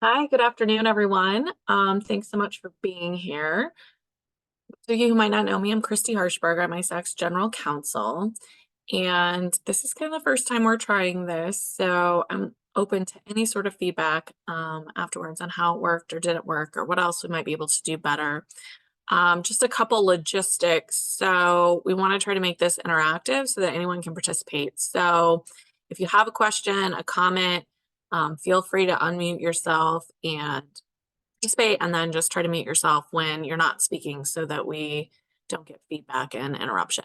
Hi, good afternoon, everyone. Thanks so much for being here. So you who might not know me, I'm Christy Harshberger. I'm ISAC's General Counsel, and this is kind of the first time we're trying this, so I'm open to any sort of feedback afterwards on how it worked or didn't work or what else we might be able to do better. Just a couple logistics. So we want to try to make this interactive so that anyone can participate. So if you have a question, a comment, feel free to unmute yourself and participate, and then just try to mute yourself when you're not speaking so that we don't get feedback and interruption.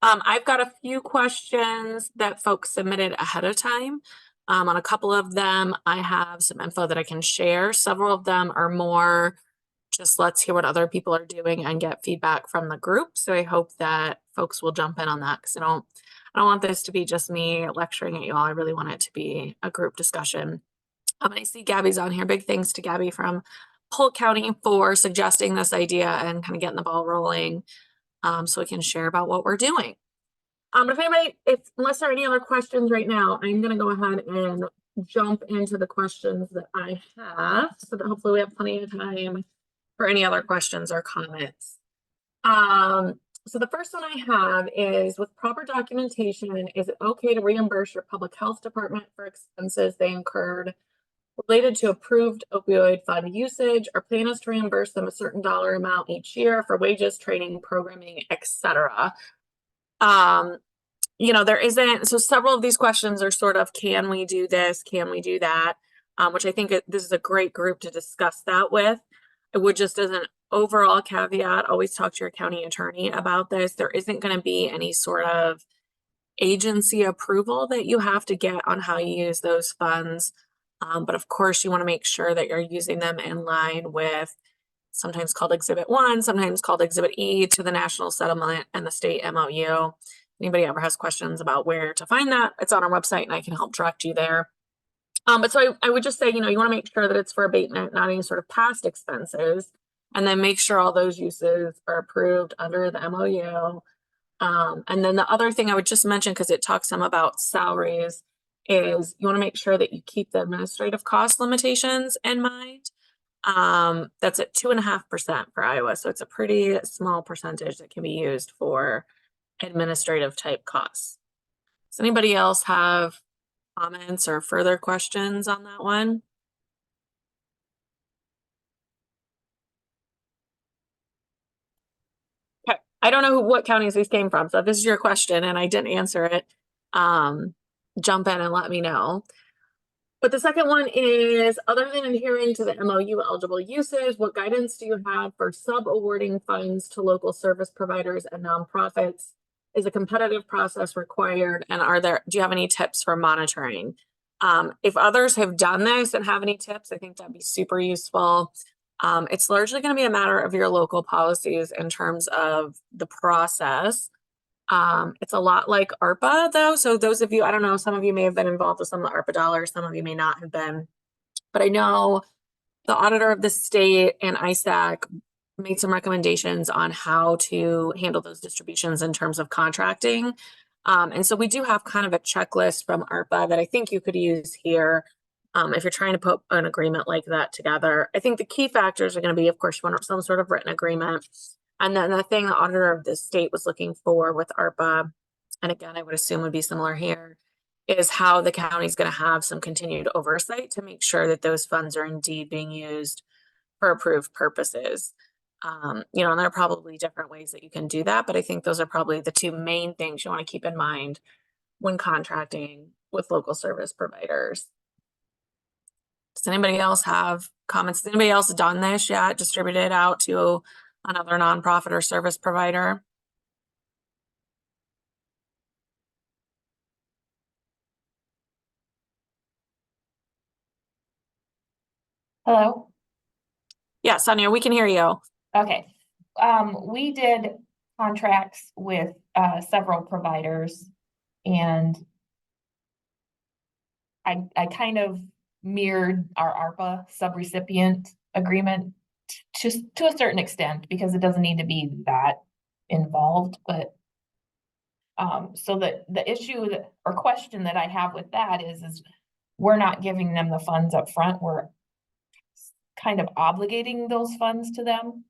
I've got a few questions that folks submitted ahead of time. On a couple of them, I have some info that I can share. Several of them are more just let's hear what other people are doing and get feedback from the group. So I hope that folks will jump in on that because I don't want this to be just me lecturing at you all. I really want it to be a group discussion. I see Gabby's on here. Big thanks to Gabby from Polk County for suggesting this idea and kind of getting the ball rolling so we can share about what we're doing. Unless there are any other questions right now, I'm going to go ahead and jump into the questions that I have so that hopefully we have plenty of time for any other questions or comments. So the first one I have is, with proper documentation, is it okay to reimburse your public health department for expenses they incurred related to approved opioid fund usage? Our plan is to reimburse them a certain dollar amount each year for wages, training, programming, etc. There isn't, so several of these questions are sort of, can we do this? Can we do that? Which I think this is a great group to discuss that with. It would just, as an overall caveat, always talk to your county attorney about this. There isn't going to be any sort of agency approval that you have to get on how you use those funds. But of course, you want to make sure that you're using them in line with sometimes called Exhibit 1, sometimes called Exhibit E to the National Settlement and the State MOU. Anybody ever has questions about where to find that, it's on our website and I can help direct you there. But so I would just say, you want to make sure that it's for abatement, not any sort of past expenses, and then make sure all those uses are approved under the MOU. And then the other thing I would just mention, because it talks some about salaries, is you want to make sure that you keep the administrative cost limitations in mind. That's at 2.5% for Iowa. So it's a pretty small percentage that can be used for administrative type costs. Does anybody else have comments or further questions on that one? Okay. I don't know what counties these came from. So if this is your question and I didn't answer it, jump in and let me know. But the second one is, other than adhering to the MOU eligible uses, what guidance do you have for sub-awarding funds to local service providers and nonprofits? Is a competitive process required? And do you have any tips for monitoring? If others have done this and have any tips, I think that'd be super useful. It's largely going to be a matter of your local policies in terms of the process. It's a lot like ARPA though. So those of you, I don't know, some of you may have been involved with some of the ARPA dollars, some of you may not have been, but I know the auditor of the state and ISAC made some recommendations on how to handle those distributions in terms of contracting. And so we do have kind of a checklist from ARPA that I think you could use here if you're trying to put an agreement like that together. I think the key factors are going to be, of course, you want some sort of written agreement. And then the thing the auditor of the state was looking for with ARPA, and again, I would assume would be similar here, is how the county is going to have some continued oversight to make sure that those funds are indeed being used for approved purposes. And there are probably different ways that you can do that, but I think those are probably the two main things you want to keep in mind when contracting with local service providers. Does anybody else have comments? Has anybody else done this yet? Distributed out to another nonprofit or service provider? Hello. Yeah, Sonia, we can hear you. Okay. We did contracts with several providers, and I kind of mirrored our ARPA subrecipient agreement just to a certain extent, because it doesn't need to be that involved. But so the issue or question that I have with that is we're not giving them the funds up front. We're kind of obligating those funds to them.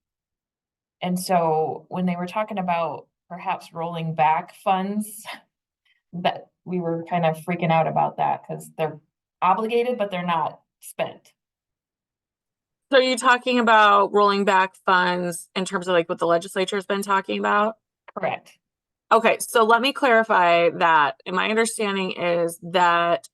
And so when they were talking about perhaps rolling back funds, that we were kind of freaking out about that because they're obligated, but they're not spent. So are you talking about rolling back funds in terms of like what the legislature has been talking about? Correct. Okay, so let me clarify that. And my understanding is that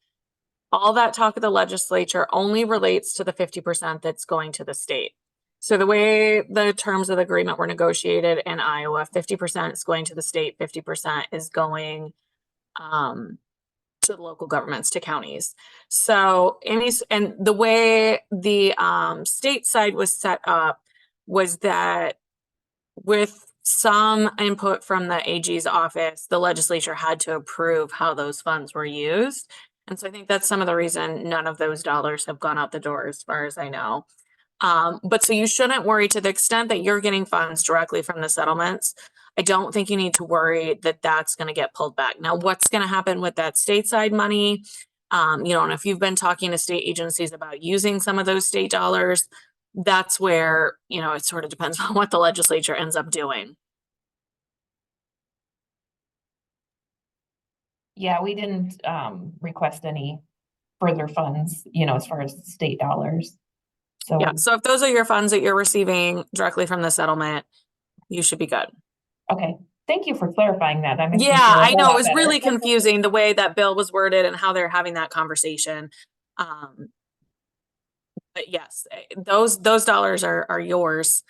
all that talk of the legislature only relates to the 50% that's going to the state. So the way the terms of the agreement were negotiated in Iowa, 50% is going to the state, 50% is going to the local governments, to counties. So and the way the state side was set up was that with some input from the AG's office, the legislature had to approve how those funds were used. And so I think that's some of the reason none of those dollars have gone out the door, as far as I know. But so you shouldn't worry to the extent that you're getting funds directly from the settlements. I don't think you need to worry that that's going to get pulled back. Now, what's going to happen with that stateside money? And if you've been talking to state agencies about using some of those state dollars, that's where, it sort of depends on what the legislature ends up doing. Yeah, we didn't request any further funds, as far as state dollars. Yeah. So, So if those are your funds that you're receiving directly from the settlement, you should be good. okay, thank you for clarifying that. That makes me Yeah, feel a I whole know. It lot was better. really confusing the way that bill was worded and how they're having that conversation. But yes, those dollars are yours.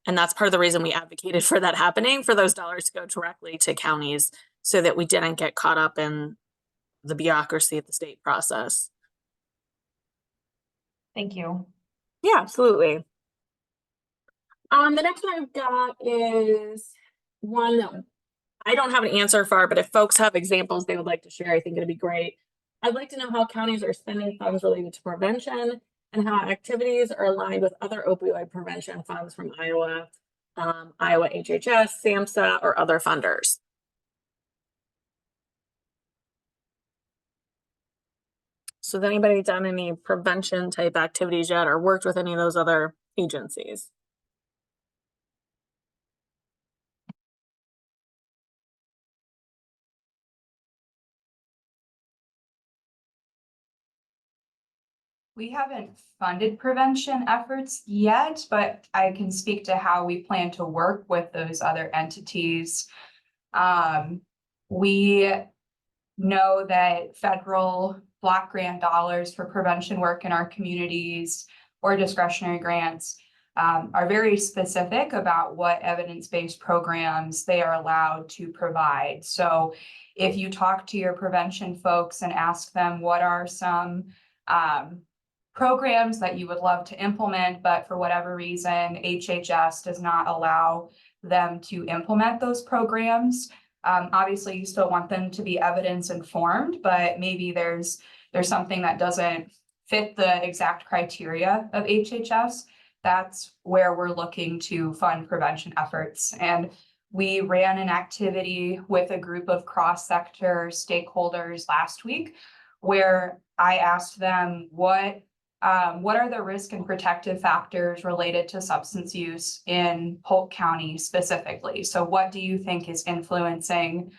And that's part of the reason we advocated for that happening, for those dollars to go directly to counties so that we didn't get caught up in the bureaucracy of the state process. Thank you. Yeah, absolutely. The next one I've got is one that I don't have an answer for, but if folks have examples they would like to share, I think it'd be great. I'd like to know how counties are spending funds related to prevention and how activities are aligned with other opioid prevention funds from Iowa, Iowa HHS, SAMHSA, or other funders. So has anybody done any prevention type activities yet or worked with any of those other agencies? We haven't funded prevention efforts yet, but I can speak to how we plan to work with those other entities. We know that federal block grant dollars for prevention work in our communities or discretionary grants are very specific about what evidence-based programs they are allowed to provide. So if you talk to your prevention folks and ask them what are some programs that you would love to implement, but for whatever reason, HHS does not allow them to implement those programs. Obviously, you still want them to be evidence informed, but maybe there's something that doesn't fit the exact criteria of HHS. That's where we're looking to fund prevention efforts. And we ran an activity with a group of cross-sector stakeholders last week where I asked them what are the risk and protective factors related to substance use in Polk County specifically? So what do you think is influencing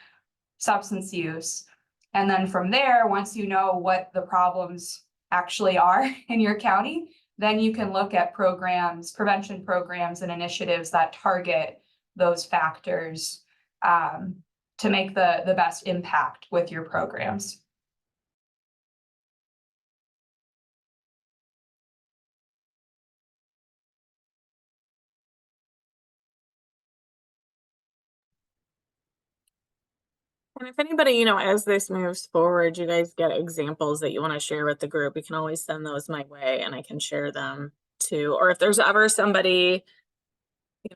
substance use? And then from there, once you know what the problems actually are in your county, then you can look at programs, prevention programs and initiatives that target those factors to make the best impact with your programs. And if anybody, as this moves forward, you guys get examples that you want to share with the group, you can always send those my way and I can share them too. Or if there's ever somebody,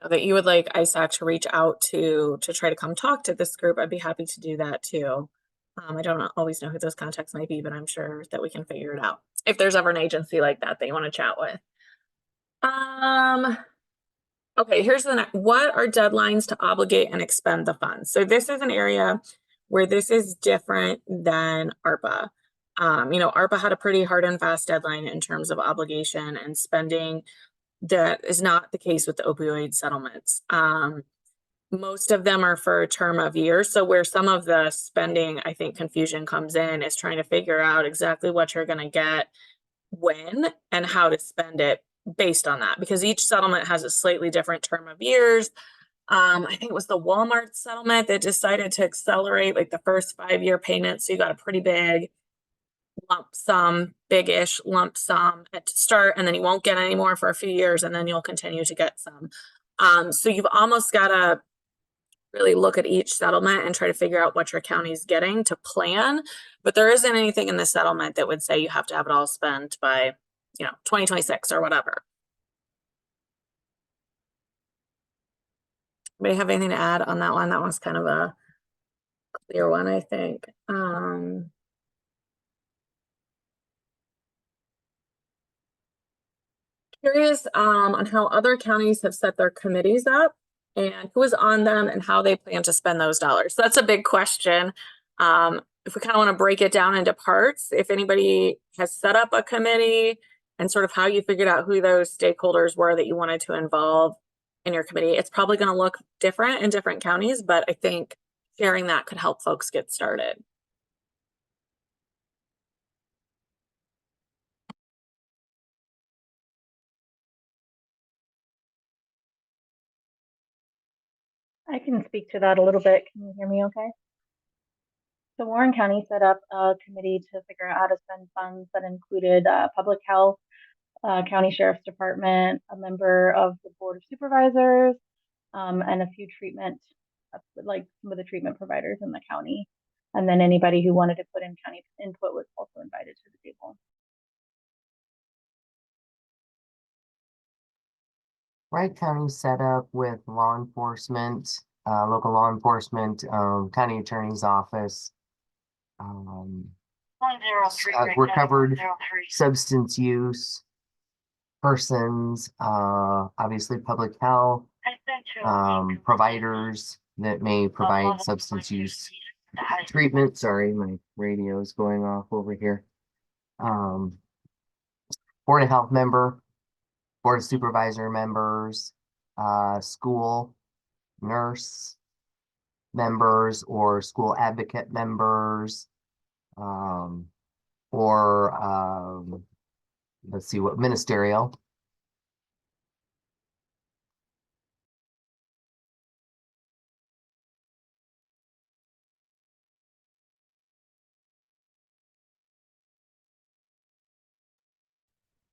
that you would like ISAC to reach out to try to come talk to this group, I'd be happy to do that too. I don't always know who those contacts might be, but I'm sure that we can figure it out. If there's ever an agency like that you want to chat with. Okay, here's the next. What are deadlines to obligate and expend the funds? So this is an area where this is different than ARPA. ARPA had a pretty hard and fast deadline in terms of obligation and spending. That is not the case with the opioid settlements. Most of them are for a term of years. So where some of the spending, I think, confusion comes in is trying to figure out exactly what you're going to get, when, and how to spend it based on that, because each settlement has a slightly different term of years. I think it was the Walmart settlement that decided to accelerate like the first 5-year payment. So you got a pretty big lump sum, big-ish lump sum at to start, and then you won't get any more for a few years, and then you'll continue to get some. So you've almost got to really look at each settlement and try to figure out what your county's getting to plan. But there isn't anything in the settlement that would say you have to have it all spent by, 2026 or whatever. Anybody have anything to add on that one? That one's kind of a clear one, I think. Curious on how other counties have set their committees up and who is on them and how they plan to spend those dollars. So that's a big question. If we kind of want to break it down into parts, if anybody has set up a committee and sort of how you figured out who those stakeholders were that you wanted to involve in your committee, it's probably going to look different in different counties, but I think sharing that could help folks get started. I can speak to that a little bit. Can you hear me okay? So Warren County set up a committee to figure out how to spend funds that included public health, county sheriff's department, a member of the board of supervisors, and a few like some of the treatment providers in the county. And then anybody who wanted to put in county input was also invited to the table. Wright County set up with law enforcement, local law enforcement, county attorney's office, recovered substance use persons, obviously public health, providers that may provide substance use treatment. Sorry, my radio is going off over here. Board of Health member, Board of Supervisor members, school nurse members or school advocate members, let's see what ministerial.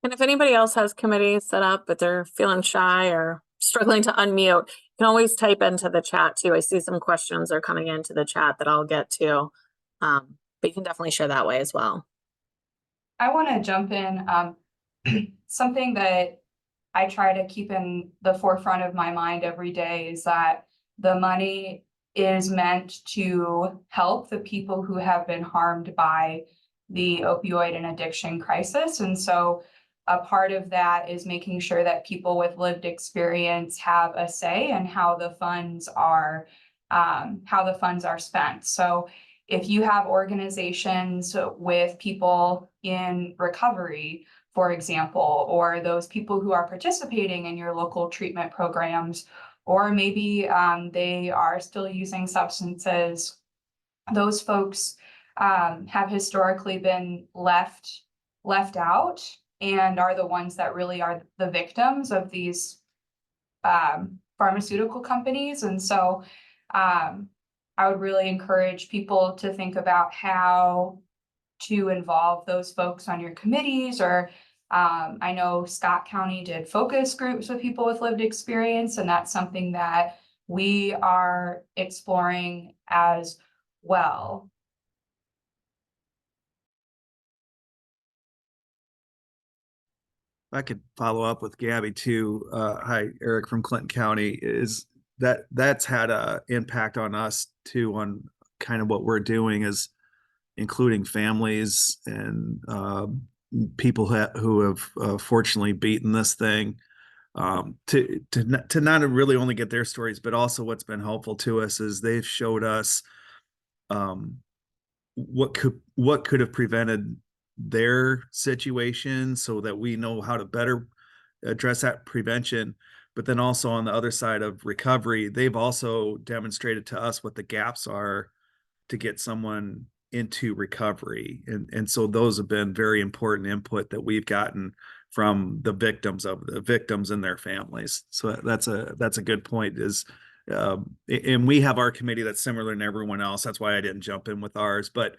And if anybody else has committees set up, but they're feeling shy or struggling to unmute, you can always type into the chat too. I see some questions are coming into the chat that I'll get to. But you can definitely share that way as well. I want to jump in. Something that I try to keep in the forefront of my mind every day is that the money is meant to help the people who have been harmed by the opioid and addiction crisis. And so a part of that is making sure that people with lived experience have a say in how the funds are spent. So if you have organizations with people in recovery, for example, or those people who are participating in your local treatment programs, or maybe they are still using substances, those folks have historically been left out and are the ones that really are the victims of these pharmaceutical companies. And so I would really encourage people to think about how to involve those folks on your committees, or I know Scott County did focus groups with people with lived experience, and that's something that we are exploring as well. I could follow up with Gabby too. Hi, Eric from Clinton County. Is that's had a impact on us too, on kind of what we're doing, is including families and people who have fortunately beaten this thing, to not really only get their stories, but also what's been helpful to us is they've showed us what could have prevented their situation so that we know how to better address that prevention. But then also on the other side of recovery, they've also demonstrated to us what the gaps are to get someone into recovery. And so those have been very important input that we've gotten from the victims and their families. So that's a good point is, and we have our committee that's similar to everyone else. That's why I didn't jump in with ours, but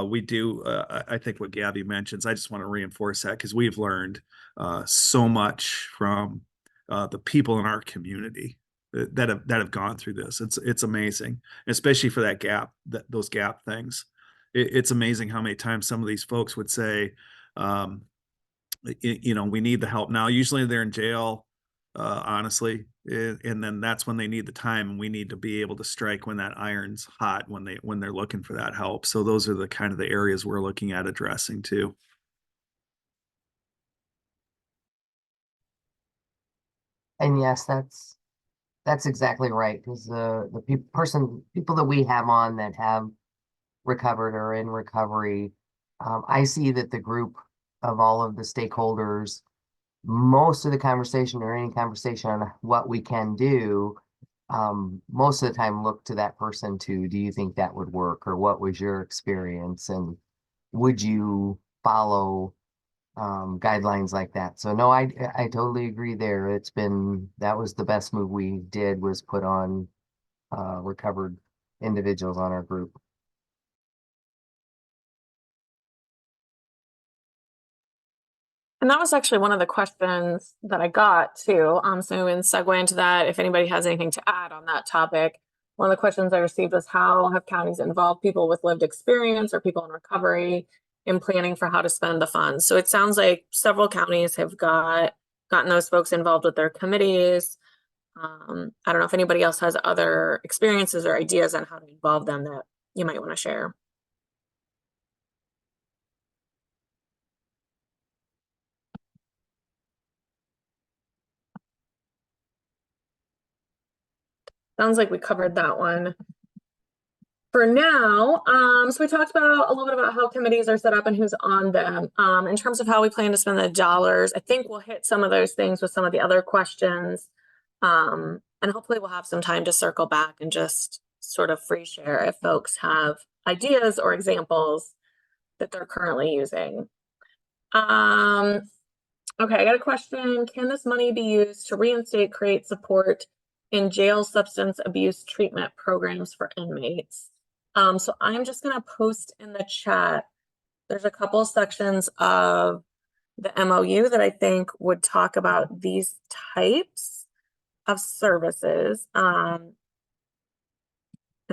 we do, I think what Gabby mentions, I just want to reinforce that because we've learned so much from the people in our community that have gone through this. It's amazing, especially for that gap, those gap things. It's amazing how many times some of these folks would say, we need the help now. Usually they're in jail, honestly, and then that's when they need the time, and we need to be able to strike when that iron's hot when they're looking for that help. So those are the kind of the areas we're looking at addressing too. And yes, that's exactly right. Because the people that we have on that have recovered or in recovery, I see that the group of all of the stakeholders, most of the conversation or any conversation on what we can do, most of the time look to that person to, do you think that would work? Or what was your experience? And would you follow guidelines like that? So no, I totally agree there. That was the best move we did, was put on recovered individuals on our group. And that was actually one of the questions that I got too. So in segue into that, if anybody has anything to add on that topic, one of the questions I received was, how have counties involved people with lived experience or people in recovery in planning for how to spend the funds? So it sounds like several counties have gotten those folks involved with their committees. I don't know if anybody else has other experiences or ideas on how to involve them that you might want to share. Sounds like we covered that one for now. So we talked about a little bit about how committees are set up and who's on them. In terms of how we plan to spend the dollars, I think we'll hit some of those things with some of the other questions. And hopefully we'll have some time to circle back and just sort of free share if folks have ideas or examples that they're currently using. Okay, I got a question. Can this money be used to reinstate, create support in jail substance abuse treatment programs for inmates? So I'm just going to post in the chat. There's a couple sections of the MOU that I think would talk about these types of services. If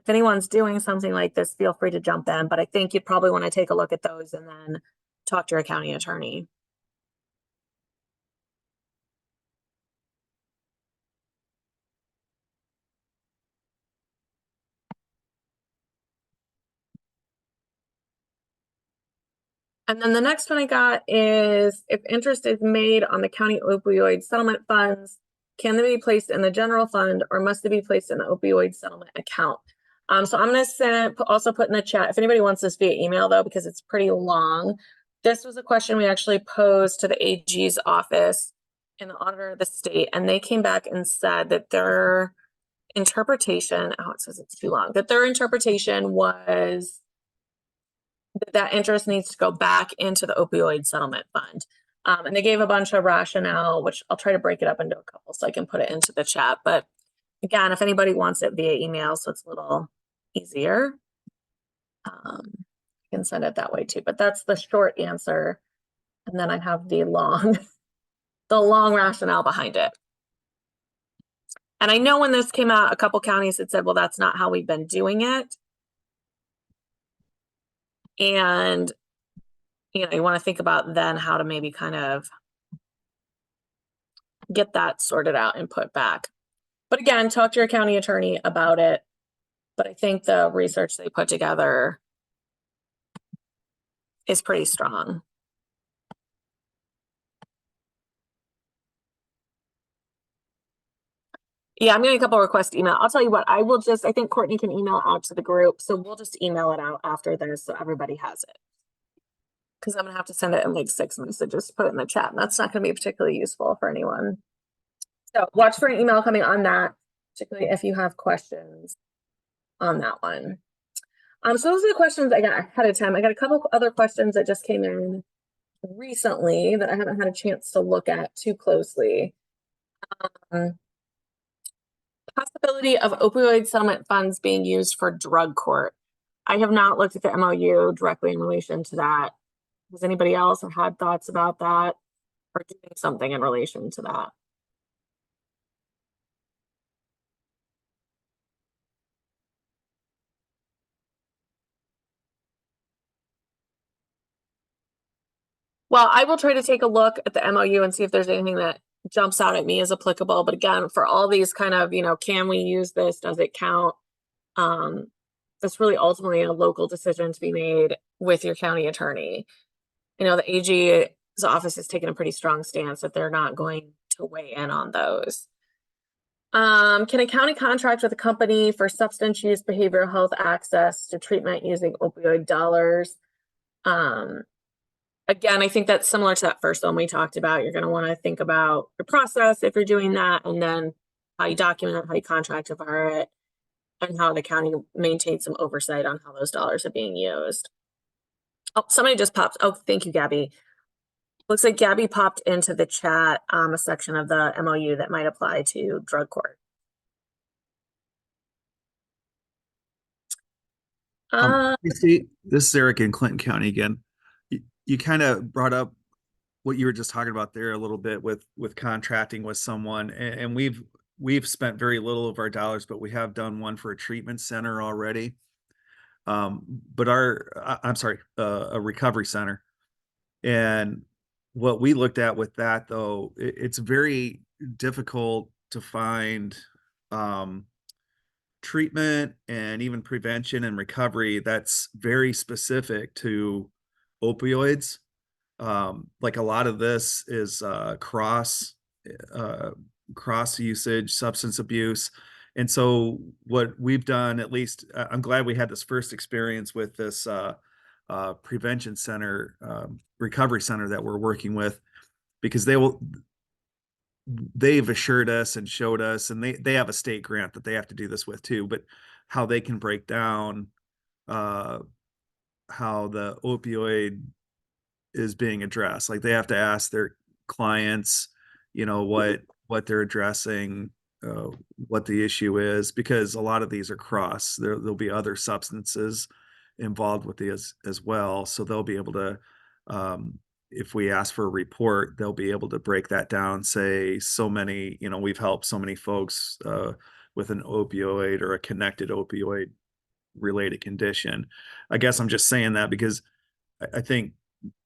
anyone's doing something like this, feel free to jump in, but I think you'd probably want to take a look at those and then talk to your county attorney. And then the next one I got is, if interest is made on the county opioid settlement funds, can they be placed in the general fund or must they be placed in the opioid settlement account? So I'm going to also put in the chat, if anybody wants this via email though, because it's pretty long. This was a question we actually posed to the AG's office and the auditor of the state, and they came back and said that their interpretation, oh, it says it's too long, that their interpretation was that interest needs to go back into the opioid settlement fund. And they gave a bunch of rationale, which I'll try to break it up into a couple so I can put it into the chat. But again, if anybody wants it via email, so it's a little easier, I can send it that way too. But that's the short answer. And then I have the long, the long rationale behind it. And I know when this came out, a couple counties had said, well, that's not how we've been doing it. And you want to think about then how to maybe kind of get that sorted out and put back. But again, talk to your county attorney about it. But I think the research they put together is pretty strong. Yeah, I'm getting a couple requests to email. I'll tell you what, I think Courtney can email out to the group, so we'll just email it out after this so everybody has it. Because I'm gonna have to send it in like 6 messages to put it in the chat, and that's not gonna be particularly useful for anyone. So watch for an email coming on that, particularly if you have questions on that one. So those are the questions I got ahead of time. I got a couple other questions that just came in recently that I haven't had a chance to look at too closely. Possibility of opioid settlement funds being used for drug court. I have not looked at the MOU directly in relation to that. Has anybody else had thoughts about that or doing something in relation to that? Well, I will try to take a look at the MOU and see if there's anything that jumps out at me as applicable. But again, for all these kind of, can we use this? Does it count? That's really ultimately a local decision to be made with your county attorney. The AG's office has taken a pretty strong stance that they're not going to weigh in on those. Can a county contract with a company for substance use behavioral health access to treatment using opioid dollars? Again, I think that's similar to that first one we talked about. You're going to want to think about your process if you're doing that, and then how you document it, how you contract for it, and how the county maintains some oversight on how those dollars are being used. Oh, somebody just popped. Oh, thank you, Gabby. Looks like Gabby popped into the chat a section of the MOU that might apply to drug court. See, this is Eric in Clinton County again. You kind of brought up what you were just talking about there a little bit with contracting with someone, and we've spent very little of our dollars, but we have done one for a treatment center already. But I'm sorry, a recovery center. And what we looked at with that, though, it's very difficult to find treatment and even prevention and recovery that's very specific to opioids. Like a lot of this is cross usage, substance abuse. And so what we've done, at least I'm glad we had this first experience with this prevention center, recovery center that we're working with, because they've assured us and showed us, and they have a state grant that they have to do this with too, but how they can break down how the opioid is being addressed. Like they have to ask their clients, what they're addressing, what the issue is, because a lot of these are cross. There'll be other substances involved with these as well. So they'll be able to, if we ask for a report, they'll be able to break that down, say so many, we've helped so many folks with an opioid or a connected opioid related condition. I guess I'm just saying that because I think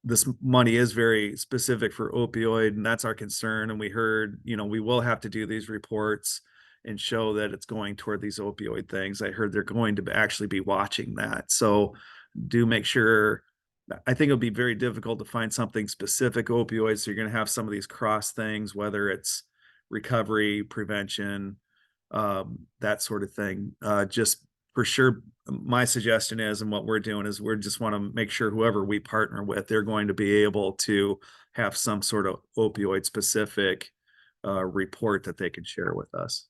this money is very specific for opioid, and that's our concern. And we heard, we will have to do these reports and show that it's going toward these opioid things. I heard they're going to actually be watching that. So do make sure. I think it'll be very difficult to find something specific opioids. So you're going to have some of these cross things, whether it's recovery, prevention, that sort of thing. Just for sure, my suggestion is, and what we're doing is we just want to make sure whoever we partner with, they're going to be able to have some sort of opioid specific report that they can share with us.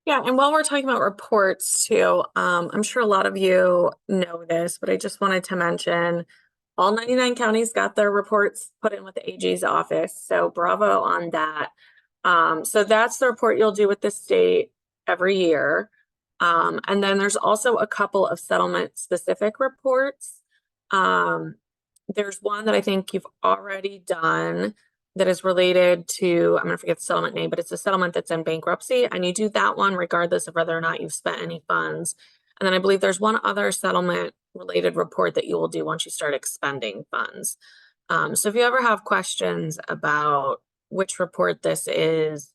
Yeah, and while we're talking about reports too, I'm sure a lot of you know this, but I just wanted to mention all 99 counties got their reports put in with the AG's office. So bravo on that. So that's the report you'll do with the state every year. And then there's also a couple of settlement specific reports. There's one that I think you've already done that is related to, I'm going to forget the settlement name, but it's a settlement that's in bankruptcy, and you do that one regardless of whether or not you've spent any funds. And then I believe there's one other settlement related report that you will do once you start expending funds. So if you ever have questions about which report this is,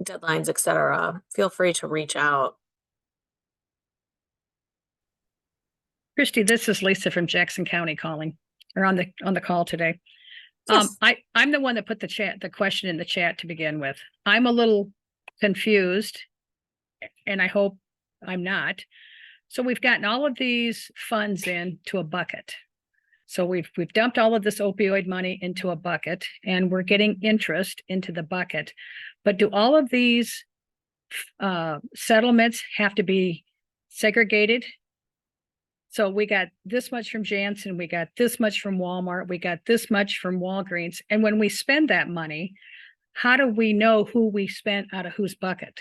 deadlines, etc., feel free to reach out. Christy, this is Lisa from Jackson County calling, or on the call today. Yes. I'm the one that put the question in the chat to begin with. I'm a little confused, and I hope I'm not. So we've gotten all of these funds into a bucket. So we've dumped all of this opioid money into a bucket, and we're getting interest into the bucket. But do all of these settlements have to be segregated? So we got this much from Janssen, we got this much from Walmart, we got this much from Walgreens. And when we spend that money, how do we know who we spent out of whose bucket?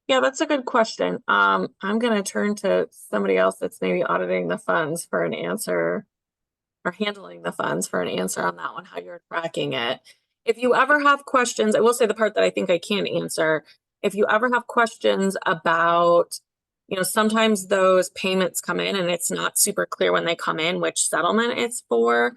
Yeah, that's a good question. I'm going to turn to somebody else that's maybe auditing the funds for an answer, or handling the funds for an answer on that one, how you're tracking it. If you ever have questions, I will say the part that I think I can answer. If you ever have questions about, sometimes those payments come in and it's not super clear when they come in which settlement it's for.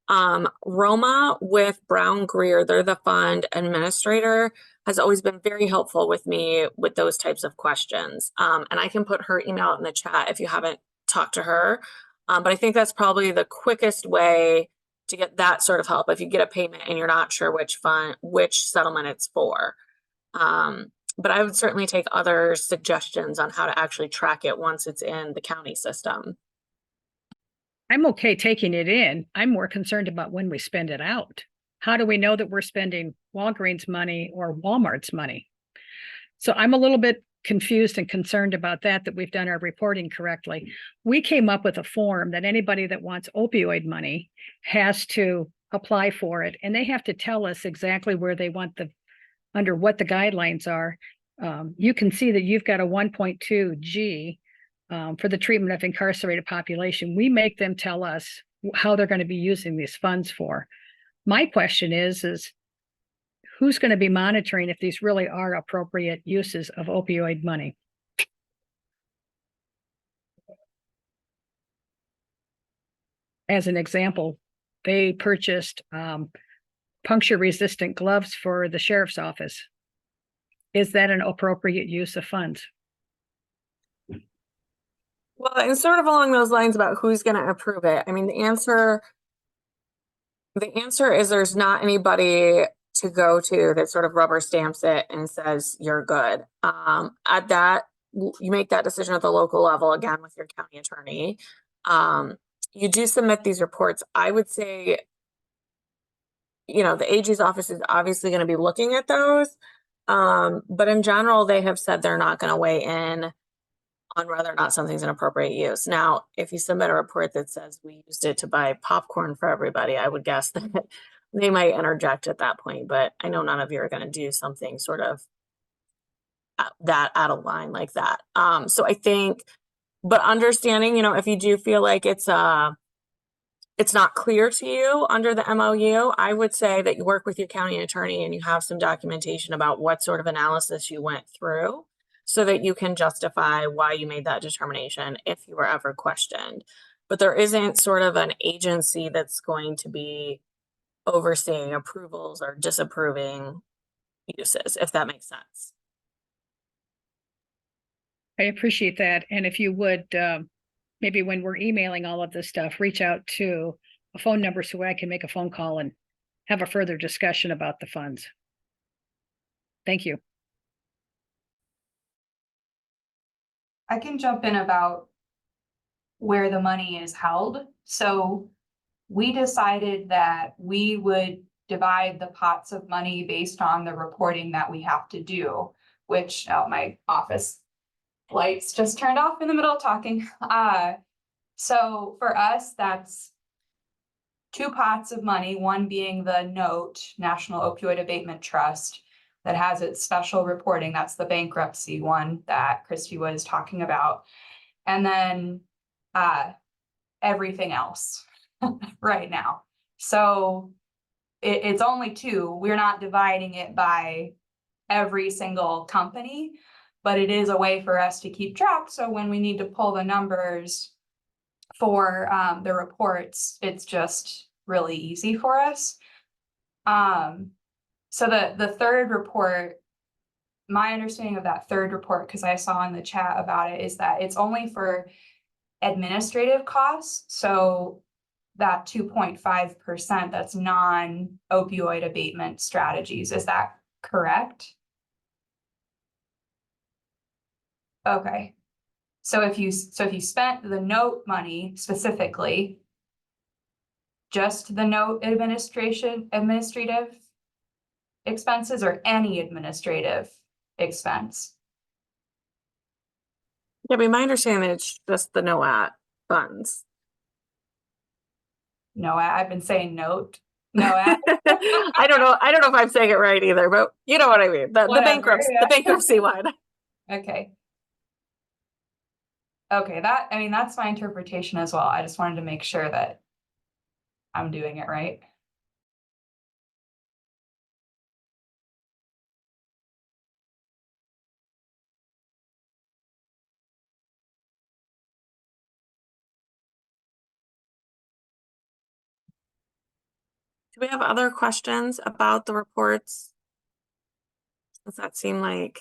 Roma with Brown Greer, they're the fund administrator, has always been very helpful with me with those types of questions. And I can put her email in the chat if you haven't talked to her. But I think that's probably the quickest way to get that sort of help if you get a payment and you're not sure which settlement it's for. But I would certainly take other suggestions on how to actually track it once it's in the county system. I'm okay taking it in. I'm more concerned about when we spend it out. How do we know that we're spending Walgreens money or Walmart's money? So I'm a little bit confused and concerned about that we've done our reporting correctly. We came up with a form that anybody that wants opioid money has to apply for it, and they have to tell us exactly where they want under what the guidelines are. You can see that you've got a 1.2 G for the treatment of incarcerated population. We make them tell us how they're going to be using these funds for. My question is who's going to be monitoring if these really are appropriate uses of opioid money? As an example, they purchased puncture-resistant gloves for the sheriff's office. Is that an appropriate use of funds? Well, and sort of along those lines about who's going to approve it. I mean, the answer is there's not anybody to go to that sort of rubber stamps it and says you're good. At that, you make that decision at the local level, again, with your county attorney. You do submit these reports. I would say, the AG's office is obviously going to be looking at those. But in general, they have said they're not going to weigh in on whether or not something's an appropriate use. Now, if you submit a report that says we used it to buy popcorn for everybody, I would guess that they might interject at that point, but I know none of you are going to do something sort of that out of line like that. So I think, but understanding, if you do feel like it's not clear to you under the MOU, I would say that you work with your county attorney and you have some documentation about what sort of analysis you went through so that you can justify why you made that determination if you were ever questioned. But there isn't sort of an agency that's going to be overseeing approvals or disapproving uses, if that makes sense. I appreciate that. And if you would, maybe when we're emailing all of this stuff, reach out to a phone number so I can make a phone call and have a further discussion about the funds. Thank you. I can jump in about where the money is held. So we decided that we would divide the pots of money based on the reporting that we have to do, which my office lights just turned off in the middle of talking. So for us, that's 2 pots of money, one being the NOTE, National Opioid Abatement Trust, that has its special reporting. That's the bankruptcy one that Christy was talking about. And then everything else right now. So it's only 2. We're not dividing it by every single company, but it is a way for us to keep track. So when we need to pull the numbers for the reports, it's just really easy for us. So the third report my understanding of that third report, because I saw in the chat about it, is that it's only for administrative costs. So that 2.5%, that's non-opioid abatement strategies. Is that correct? Okay. So if you spent the note money specifically, just the note administrative expenses, or any administrative expense? Yeah, I mean, my understanding it's just the NOAT funds. No, I've been saying note. No, I don't know if I'm saying it right either, but you know what I mean. The Whatever, the yeah. bankruptcy one. Okay. Okay, I mean, that's my interpretation as well. I just wanted to make sure that I'm doing it right. Do we have other questions about the reports? Does that seem like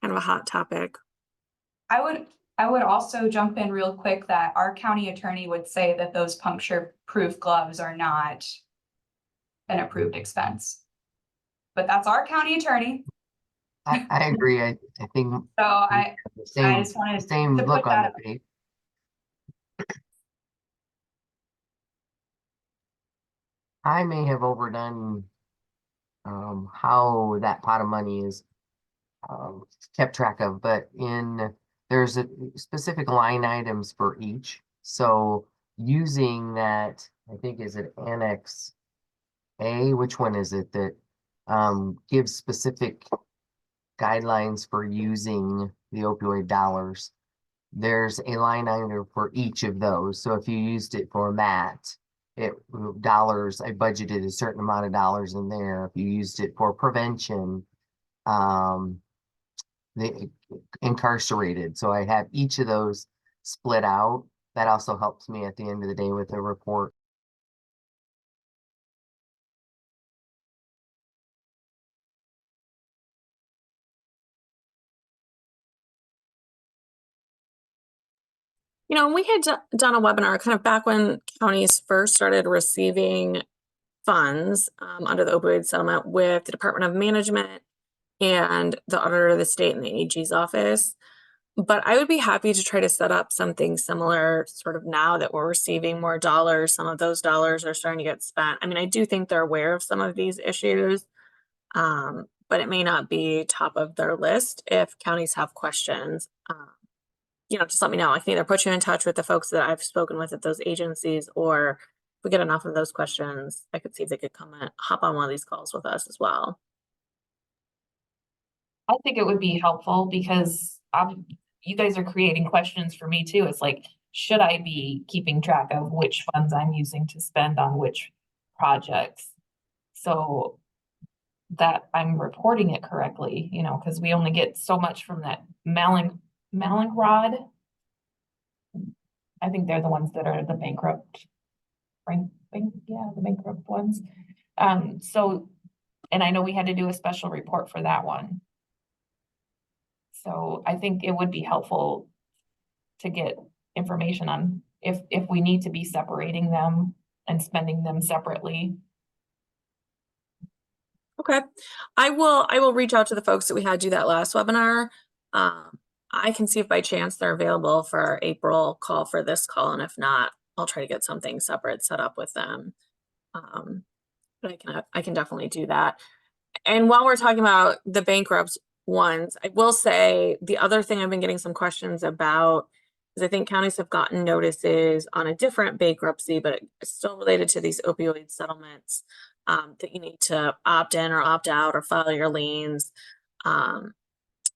kind of a hot topic? I would also jump in real quick that our county attorney would say that those puncture-proof gloves are not an approved expense. But that's our county attorney. I agree. I think So I the same, just wanted same to look put on that the page. I may have overdone how that pot of money is kept track of, but there's a specific line items for each. So using that, I think is it Annex A? Which one is it that gives specific guidelines for using the opioid dollars? There's a line item for each of those. So if you used it for MAT, dollars, I budgeted a certain amount of dollars in there. If you used it for prevention, the incarcerated. So I have each of those split out. That also helps me at the end of the day with the report. You know, we had done a webinar kind of back when counties first started receiving funds under the opioid settlement with the Department of Management and the auditor of the state and the AG's office. But I would be happy to try to set up something similar sort of now that we're receiving more dollars. Some of those dollars are starting to get spent. I mean, I do think they're aware of some of these issues, but it may not be top of their list if counties have questions. You know, just let me know. I can either put you in touch with the folks that I've spoken with at those agencies, or if we get enough of those questions, I could see if they could come and hop on one of these calls with us as well. I think it would be helpful because you guys are creating questions for me too. It's like, should I be keeping track of which funds I'm using to spend on which projects? So that I'm reporting it correctly, you know, because we only get so much from that Rod. I think they're the ones that are the bankrupt, the bankrupt ones. So, and I know we had to do a special report for that one. So I think it would be helpful to get information on if we need to be separating them and spending them separately. Okay. I will reach out to the folks that we had do that last webinar. I can see if by chance they're available for our April call for this call, and if not, I'll try to get something separate set up with them. But I can definitely do that. And while we're talking about the bankrupt ones, I will say the other thing I've been getting some questions about is I think counties have gotten notices on a different bankruptcy, but it's still related to these opioid settlements, that you need to opt in or opt out or file your liens.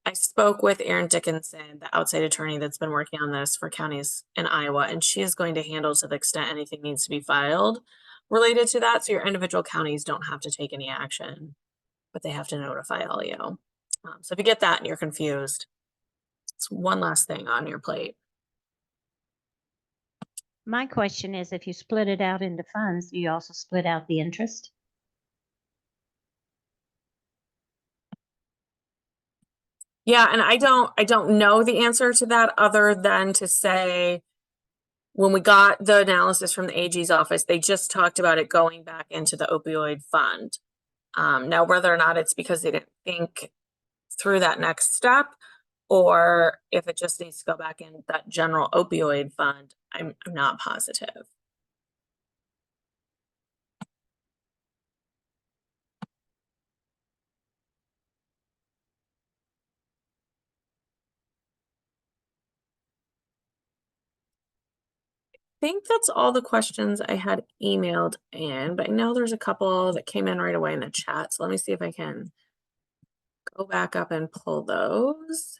I spoke with Erin Dickinson, the outside attorney that's been working on this for counties in Iowa, and she is going to handle to the extent anything needs to be filed related to that. So your individual counties don't have to take any action, but they have to notify all you. So if you get that and you're confused, it's one last thing on your plate. My question is, if you split it out into funds, do you also split out the interest? Yeah, and I don't know the answer to that other than to say when we got the analysis from the AG's office, they just talked about it going back into the opioid fund. Now whether or not it's because they didn't think through that next step or if it just needs to go back in that general opioid fund, I'm not positive. I think that's all the questions I had emailed in, but I know there's a couple that came in right away in the chat. So let me see if I can go back up and pull those.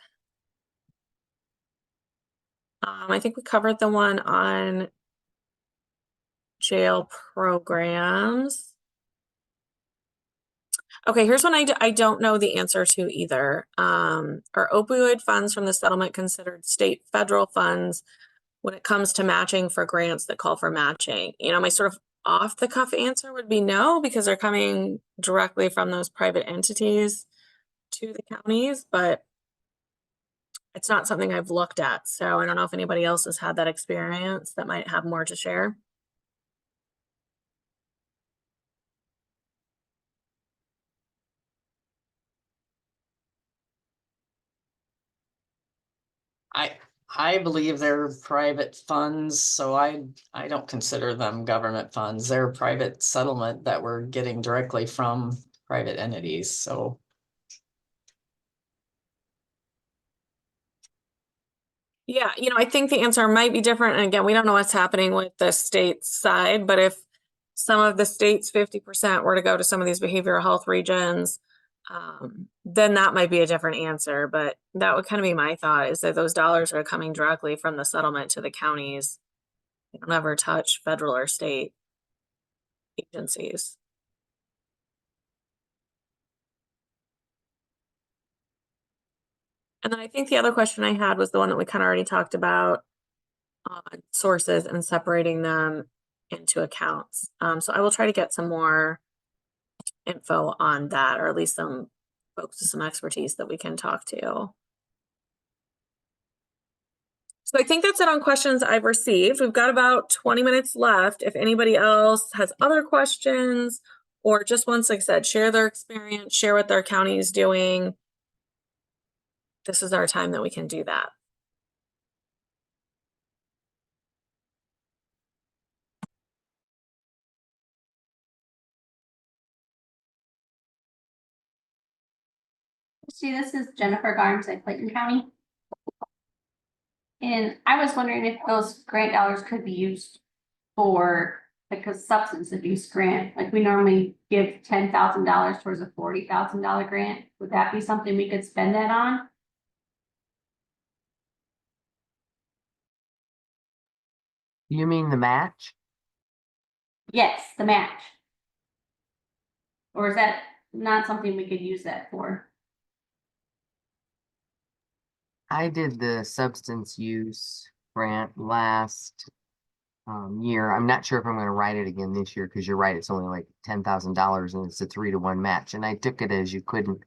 I think we covered the one on jail programs. Okay, here's one I don't know the answer to either. Are opioid funds from the settlement considered state federal funds when it comes to matching for grants that call for matching? You know, my sort of off the cuff answer would be no, because they're coming directly from those private entities to the counties, but it's not something I've looked at. So I don't know if anybody else has had that experience that might have more to share. I believe they're private funds, so I don't consider them government funds. They're private settlement that we're getting directly from private entities, so. Yeah, you know, I think the answer might be different. And again, we don't know what's happening with the state side, but if some of the state's 50% were to go to some of these behavioral health regions, then that might be a different answer. But that would kind of be my thought, is that those dollars are coming directly from the settlement to the counties. They don't ever touch federal or state agencies. And then I think the other question I had was the one that we kind of already talked about on sources and separating them into accounts. So I will try to get some more info on that, or at least some folks with some expertise that we can talk to. So I think that's it on questions I've received. We've got about 20 minutes left. If anybody else has other questions or just wants, like I said, share their experience, share what their county is doing, this is our time that we can do that. See, this is Jennifer Garnes at Clayton County. And I was wondering if those grant dollars could be used for like a substance abuse grant. Like we normally give $10,000 towards a $40,000 grant. Would that be something we could spend that on? You mean the match? Yes, the match. Or is that not something we could use that for? I did the substance use grant last year. I'm not sure if I'm going to write it again this year, because you're right, it's only like $10,000 and it's a 3-to-1 match. And I took it as you couldn't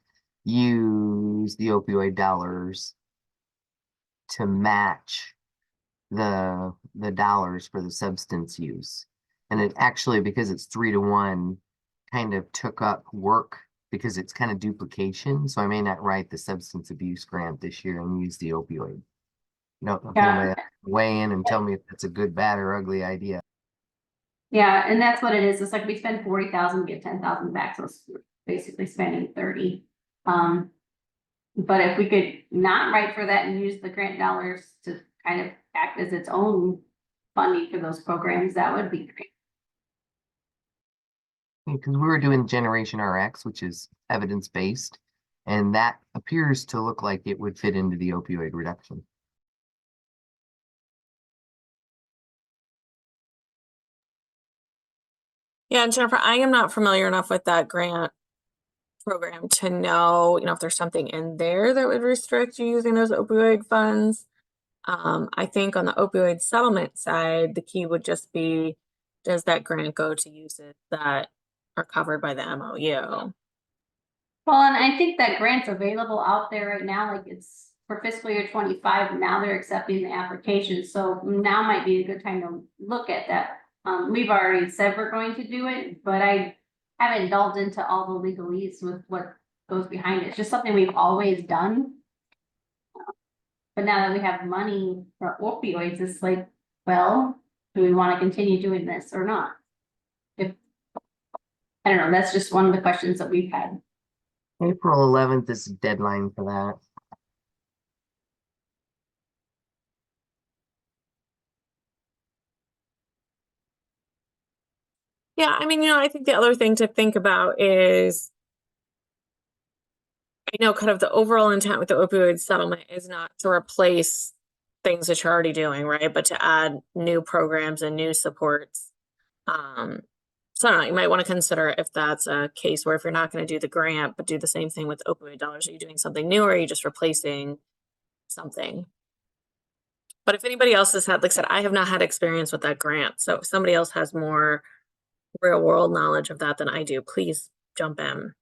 use the opioid dollars to match the dollars for the substance use. And it actually, because it's 3-to-1, kind of took up work because it's kind of duplication. So I may not write the substance abuse grant this year and use the opioid. No, if anybody weigh in and tell me if that's a good, bad, or ugly idea. Yeah, and that's what it is. It's like we spend 40,000, get 10,000 back, so it's basically spending 30. But if we could not write for that and use the grant dollars to kind of act as its own funding for those programs, that would be great. Because we were doing Generation RX, which is evidence-based, and that appears to look like it would fit into the opioid reduction. Yeah, and Jennifer, I am not familiar enough with that grant program to know, if there's something in there that would restrict you using those opioid funds. I think on the opioid settlement side, the key would just be, does that grant go to uses that are covered by the MOU? Well, and I think that grant's available out there right now, like it's for fiscal year 25. Now they're accepting the applications, so now might be a good time to look at that. We've already said we're going to do it, but I haven't delved into all the legalese with what goes behind it. It's just something we've always done. But now that we have money for opioids, it's like, well, do we want to continue doing this or not? If I don't know, that's just one of the questions that we've had. April 11th is the deadline for that. Yeah, I mean, I think the other thing to think about is, I know kind of the overall intent with the opioid settlement is not to replace things that you're already doing, right? But to add new programs and new supports. So I don't know, you might want to consider if that's a case where if you're not going to do the grant, but do the same thing with opioid dollars, are you doing something new or are you just replacing something? But if anybody else has had, like I said, I have not had experience with that grant. So if somebody else has more real world knowledge of that than I do, please jump in.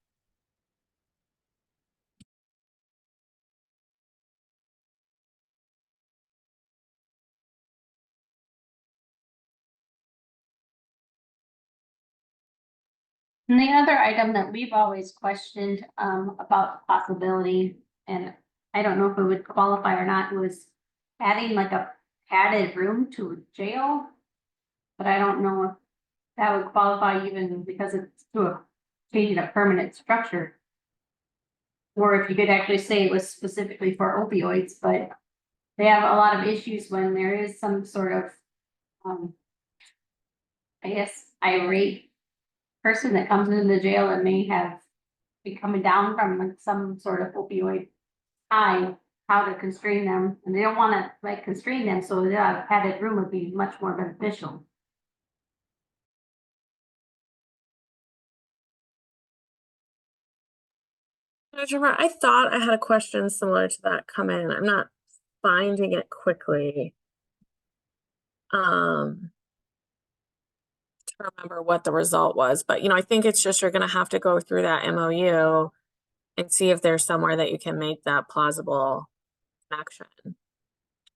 And the other item that we've always questioned about the possibility, and I don't know if it would qualify or not, was adding like a padded room to a jail. But I don't know if that would qualify even because it's to a changing a permanent structure. Or if you could actually say it was specifically for opioids, but they have a lot of issues when there is some sort of I guess irate person that comes into the jail and may have be coming down from like some sort of opioid high, how to constrain them, and they don't want to like constrain them, so a padded room would be much more beneficial. I thought I had a question similar to that come in. I'm not finding it quickly. To remember what the result was, but I think it's just you're gonna have to go through that MOU and see if there's somewhere that you can make that plausible connection. Has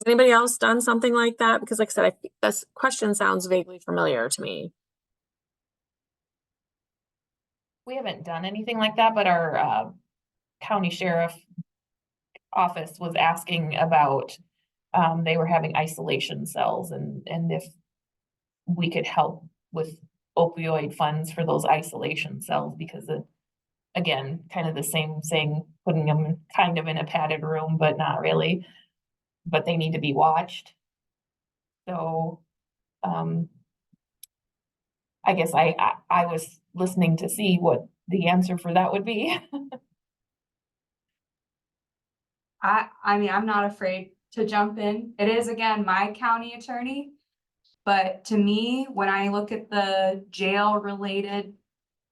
anybody else done something like that? Because like I said, this question sounds vaguely familiar to me. We haven't done anything like that, but our county sheriff office was asking about, they were having isolation cells and if we could help with opioid funds for those isolation cells because of, again, kind of the same thing, putting them kind of in a padded room, but not really, but they need to be watched. So, I guess I was listening to see what the answer for that would be. I mean, I'm not afraid to jump in. It is again, my county attorney. But to me, when I look at the jail related,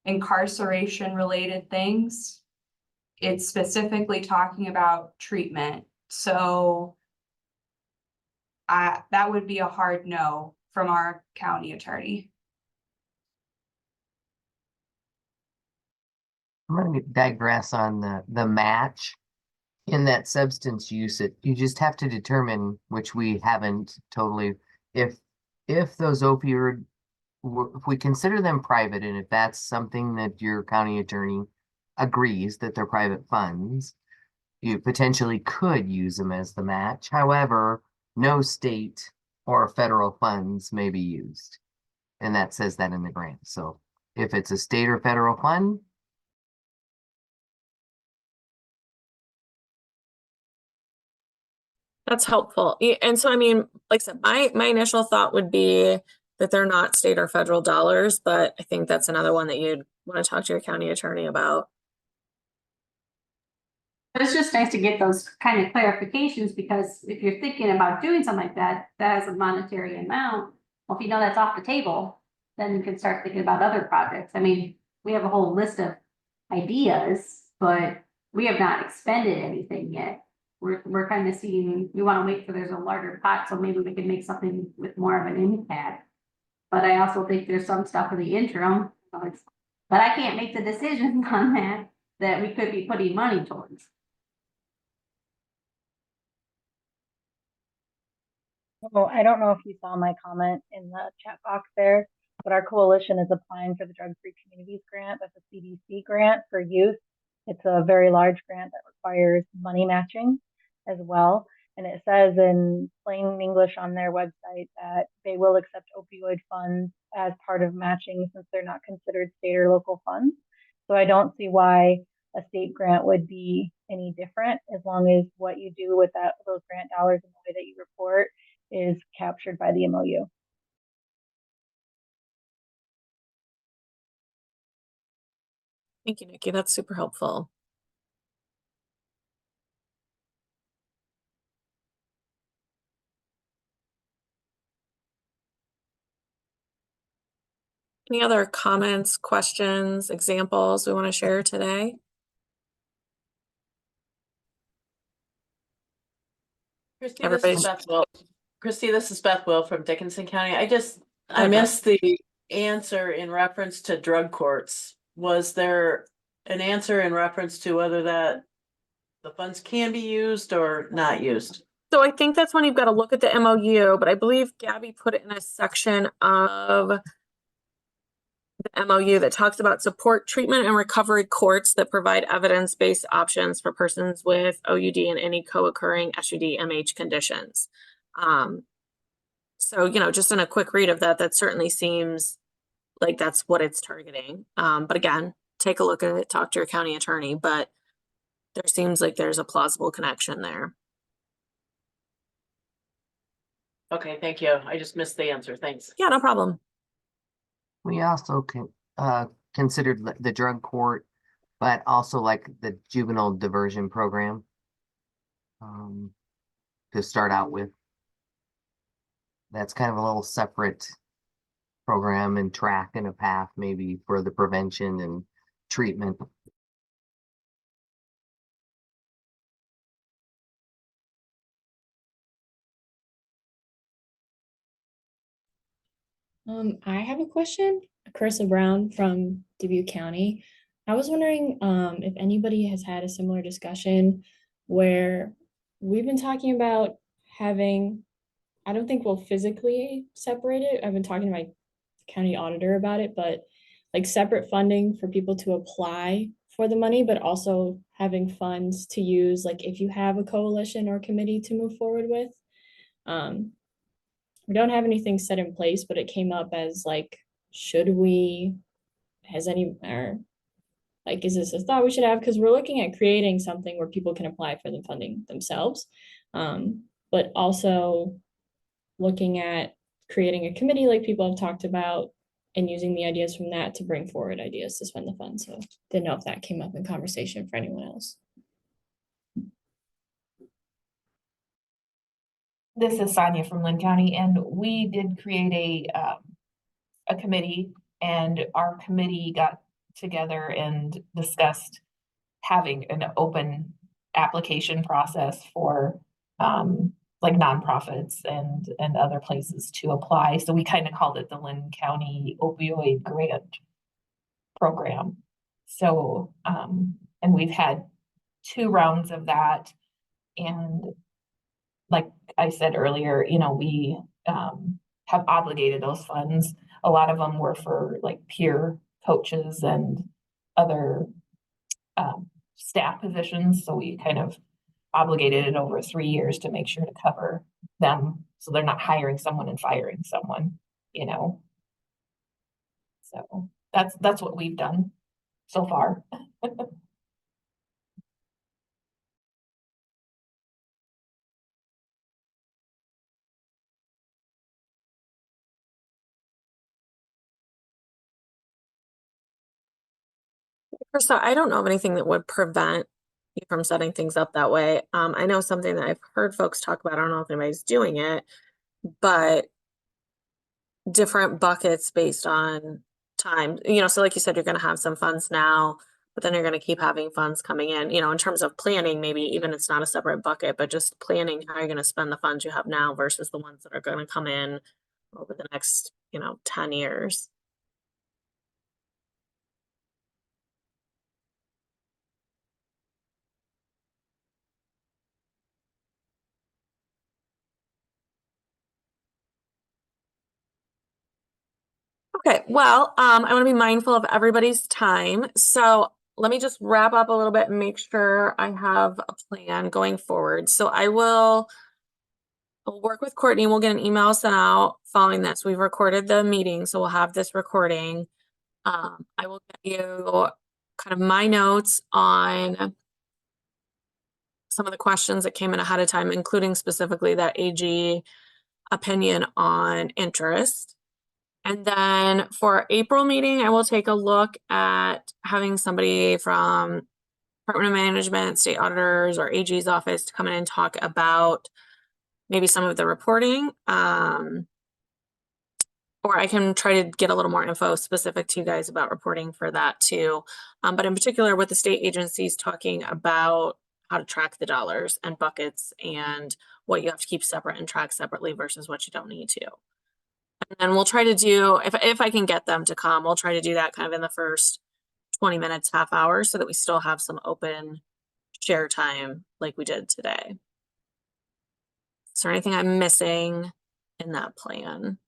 incarceration related things, it's specifically talking about treatment. So that would be a hard no from our county attorney. I'm going to digress on the match in that substance use. You just have to determine, which we haven't totally, if those opioid, if we consider them private, and if that's something that your county attorney agrees that they're private funds, you potentially could use them as the match. However, no state or federal funds may be used. And that says that in the grant. So if it's a state or federal fund, That's helpful. And so, I mean, like I said, my initial thought would be that they're not state or federal dollars, but I think that's another one that you'd want to talk to your county attorney about. But it's just nice to get those kind of clarifications, because if you're thinking about doing something like that, that has a monetary amount. Well, if you know that's off the table, then you can start thinking about other projects. I mean, we have a whole list of ideas, but we have not expended anything yet. We're kind of seeing, we want to wait for there's a larger pot, so maybe we can make something with more of an impact. But I also think there's some stuff in the interim, but I can't make the decision on that. that we could be putting money towards. Oh, I don't know if you saw my comment in the chat box there, but our coalition is applying for the Drug Free Communities Grant. That's a CDC grant for youth. It's a very large grant that requires money matching as well. And it says in plain English on their website that they will accept opioid funds as part of matching since they're not considered state or local funds. So I don't see why a state grant would be any different as long as what you do with those grant dollars and the way that you report is captured by the MOU. Thank you, Nikki. That's super helpful. Any other comments, questions, examples we want to share today? Christy, Everybody's- this is Beth Will from Dickinson County. I Hi, Beth. missed the answer in reference to drug courts. Was there an answer in reference to whether the funds can be used or not used? So I think that's when you've got to look at the MOU, but I believe Gabby put it in a section of the MOU that talks about support treatment and recovery courts that provide evidence-based options for persons with OUD and any co-occurring SUD MH conditions. So, just in a quick read of that, that certainly seems like that's what it's targeting. But again, take a look at it, talk to your county attorney, but there seems like there's a plausible connection there. Okay, thank you. I just missed the answer. Thanks. Yeah, no problem. We also considered the drug court, but also like the juvenile diversion program to start out with. That's kind of a little separate program and track and a path maybe for the prevention and treatment. I have a question. Carissa Brown from Dubuque County. I was wondering if anybody has had a similar discussion where we've been talking about having, I don't think we'll physically separate it. I've been talking to my county auditor about it, but like separate funding for people to apply for the money, but also having funds to use, like if you have a coalition or committee to move forward with. We don't have anything set in place, but it came up as like, should we, has any, or like, is this a thought we should have? Because we're looking at creating something where people can apply for the funding themselves. But also looking at creating a committee like people have talked about and using the ideas from that to bring forward ideas to spend the funds. So didn't know if that came up in conversation for anyone else. This is Sonia from Lynn County, and we did create a committee, and our committee got together and discussed having an open application process for like nonprofits and other places to apply. So we kind of called it the Lynn County Opioid Grant Program. So and we've had 2 rounds of that, and like I said earlier, we have obligated those funds. A lot of them were for like peer coaches and other staff positions. So we kind of obligated it over 3 years to make sure to cover them. So they're not hiring someone and firing someone, So that's what we've done so far. Krista, I don't know of anything that would prevent you from setting things up that way. I know something that I've heard folks talk about. I don't know if anybody's doing it, but different buckets based on time. So like you said, you're going to have some funds now, but then you're going to keep having funds coming in. In terms of planning, maybe even it's not a separate bucket, but just planning how you're going to spend the funds you have now versus the ones that are going to come in over the next, 10 years. Okay, well, I want to be mindful of everybody's time. So let me just wrap up a little bit and make sure I have a plan going forward. So I'll work with Courtney. We'll get an email sent out following this. We've recorded the meeting, so we'll have this recording. I will get you kind of my notes on some of the questions that came in ahead of time, including specifically that AG opinion on interest. And then for our April meeting, I will take a look at having somebody from Department of Management, state auditors, or AG's office to come in and talk about maybe some of the reporting. Or I can try to get a little more info specific to you guys about reporting for that too. But in particular with the state agencies talking about how to track the dollars and buckets and what you have to keep separate and track separately versus what you don't need to. And then we'll try to do, if I can get them to come, we'll try to do that kind of in the first 20 minutes, half hour, so that we still have some open share time like we did today. Is there anything I'm missing in that plan?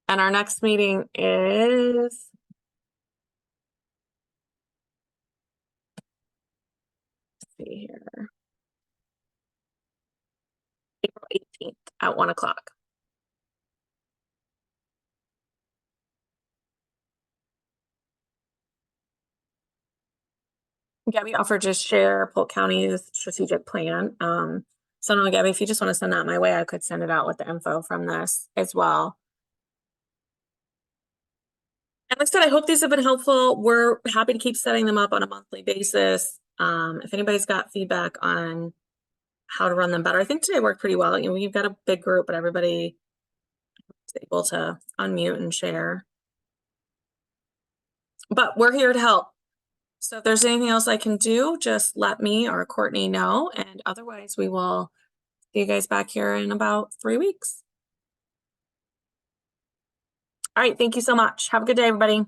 And our next meeting is, let's see here, April 18th at 1 o'clock. Gabby offered to share Polk County's strategic plan. So no, Gabby, if you just want to send that my way, I could send it out with the info from this as well. And like I said, I hope these have been helpful. We're happy to keep setting them up on a monthly basis. If anybody's got feedback on how to run them better, I think today worked pretty well. You know, we've got a big group, but everybody is able to unmute and share. But we're here to help. So if there's anything else I can do, just let me or Courtney know. And otherwise, we will see you guys back here in about 3 weeks. All right. Thank you so much. Have a good day, everybody.